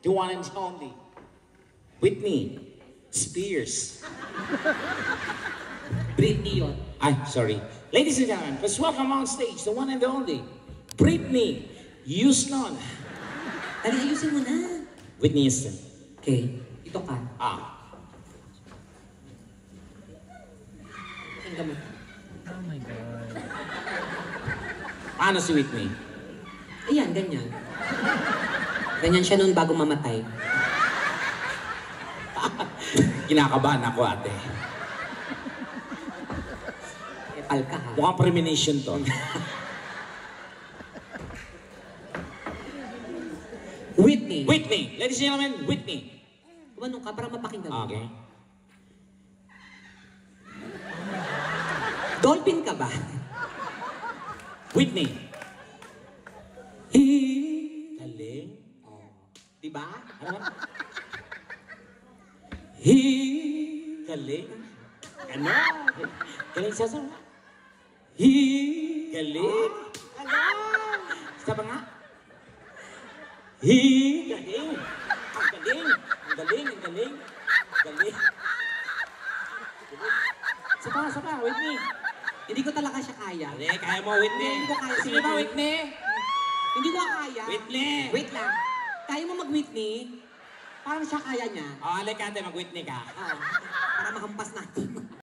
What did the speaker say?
the one and only, Whitney Spears. Britney yun. Ay, sorry. Ladies and gentlemen, let's welcome on stage the one and the only, Britney Houston. Dali, ayusin mo na. Whitney Houston. Okay, ito ka. Ang gamot. Oh my God. Paano si Whitney? Ayan, ganyan. Ganyan siya noon bago mamatay. Kinakabahan ako, ate. Epal ka ha. Mukhang premonition to. Whitney. Whitney! Ladies and gentlemen, Whitney. Kumanong ka para mapakinggan mo. Okay. Dolphin ka ba? Whitney. Galing. Diba? Ano? Galing. Ano? Galing siya sa... Galing. Ano? Isa pa nga? Galing. Ang galing. Ang galing. Ang galing. Galing. Isa pa, Whitney. Hindi ko talaga siya kaya. Hindi, kaya mo, Whitney. Hindi ko kaya. Sige ba, Whitney? Hindi ko kaya. Whitney! Wait lang. Kaya mo mag-Whitney? Parang siya kaya niya. O, halika ate, mag-Whitney ka. Oo. Para mahampas natin.